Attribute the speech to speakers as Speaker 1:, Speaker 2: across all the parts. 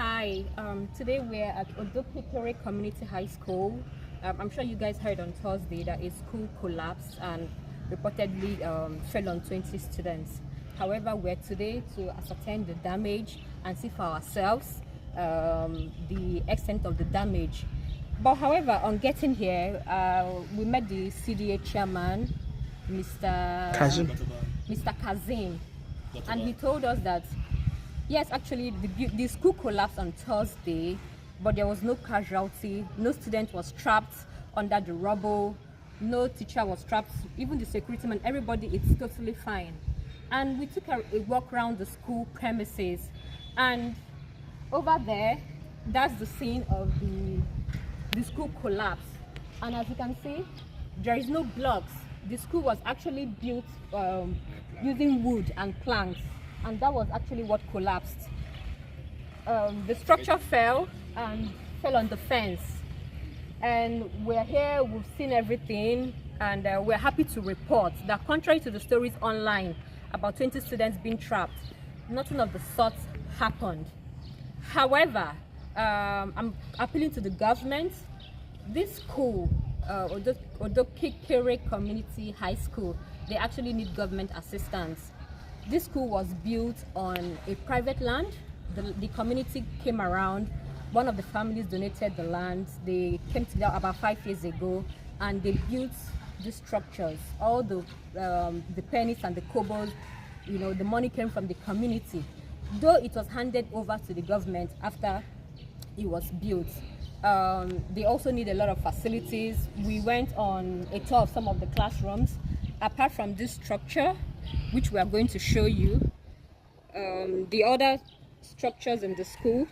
Speaker 1: Hi, today we're at Odokekere Community High School. I'm sure you guys heard on Thursday that a school collapsed and reportedly fell on 20 students. However, we're today to ascertain the damage and see for ourselves the extent of the damage. But however, on getting here, we met the CDA chairman, Mr. Kazim, and he told us that yes, actually the school collapsed on Thursday, but there was no casualty, no student was trapped under the rubble, no teacher was trapped, even the security man, everybody is totally fine. And we took a walk around the school premises, and over there, that's the scene of the school collapse. And as you can see, there is no blocks. The school was actually built using wood and planks, and that was actually what collapsed. The structure fell on the fence, and we're here, we've seen everything, and we're happy to report that contrary to the stories online about 20 students being trapped, nothing of the sort happened. However, I'm appealing to the government. This school, Odokekere Community High School, they actually need government assistance. This school was built on a private land. The community came around. One of the families donated the land. They came together about 5 years ago, and they built these structures. All the pennies and the kobos, the money came from the community. Though it was handed over to the government after it was built. They also need a lot of facilities. We went on a tour of some of the classrooms. Apart from this structure, which we are going to show you, the other structures in the school,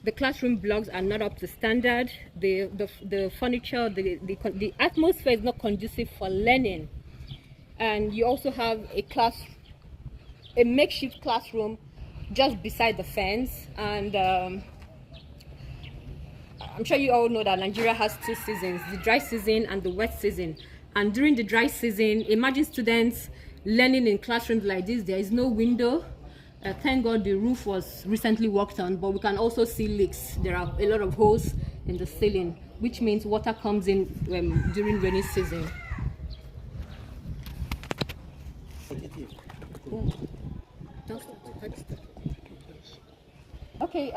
Speaker 1: the classroom blocks are not up to standard. The furniture, the atmosphere is not conducive for learning. And you also have a makeshift classroom just beside the fence. And I'm sure you all know that Nigeria has 2 seasons, the dry season and the wet season. And during the dry season, imagine students learning in classrooms like this. There is no window. Thank God the roof was recently worked on, but we can also see leaks. There are a lot of holes in the ceiling, which means water comes in during rainy season. Okay,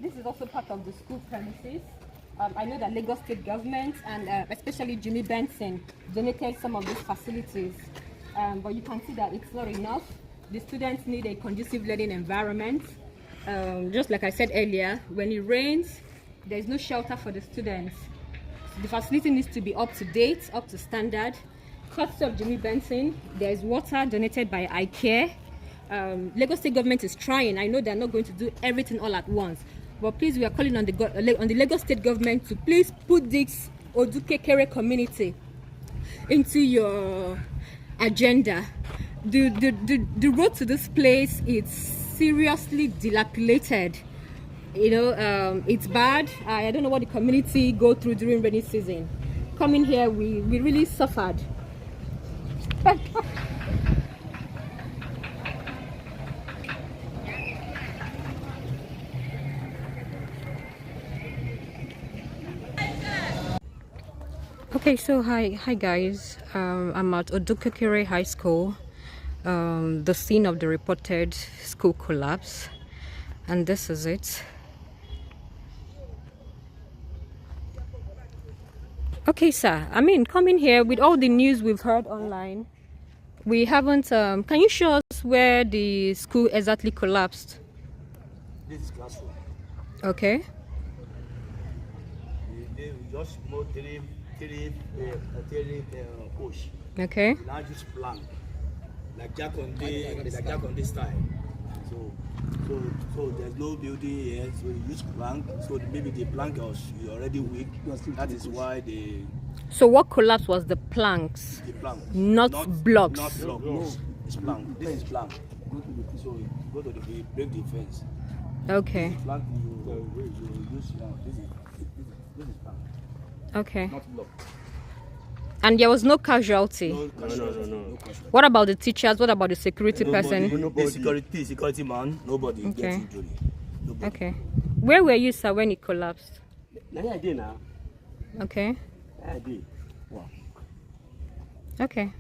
Speaker 1: this is also part of the school premises. I know that Lagos State government and especially Jimmy Benson donated some of these facilities, but you can see that it's not enough. The students need a conducive learning environment. Just like I said earlier, when it rains, there is no shelter for the students. The facility needs to be up to date, up to standard. Courtesy of Jimmy Benson, there is water donated by iCare. Lagos State government is trying. I know they're not going to do everything all at once, but please, we are calling on the Lagos State government to please put this Odokekere community into your agenda. The road to this place is seriously dilapidated. It's bad. I don't know what the community go through during rainy season. Coming here, we really suffered. Okay, so hi guys. I'm at Odokekere High School, the scene of the reported school collapse, and this is it. Okay, sir, I mean, coming here with all the news we've heard online, we haven't can you show us where the school exactly collapsed?
Speaker 2: This is classroom.
Speaker 1: Okay.
Speaker 2: They just more three push.
Speaker 1: Okay.
Speaker 2: Now just plank, like jack on this style. So there's no building here, so you use plank. So maybe the plank was already weak. That is why they.
Speaker 1: So what collapsed was the planks?
Speaker 2: The plank.
Speaker 1: Not blocks.
Speaker 2: Not blocks. No. It's plank. This is plank. So you go to the break the fence.
Speaker 1: Okay.
Speaker 2: This plank you use now. This is plank.
Speaker 1: Okay.
Speaker 2: Not block.
Speaker 1: And there was no casualty?
Speaker 2: No.
Speaker 1: What about the teachers? What about the security person?
Speaker 2: The security man, nobody gets injury. Nobody.
Speaker 1: Okay. Where were you, sir, when it collapsed?
Speaker 3: I did now.
Speaker 1: Okay.
Speaker 3: I did. Wow.
Speaker 1: Okay.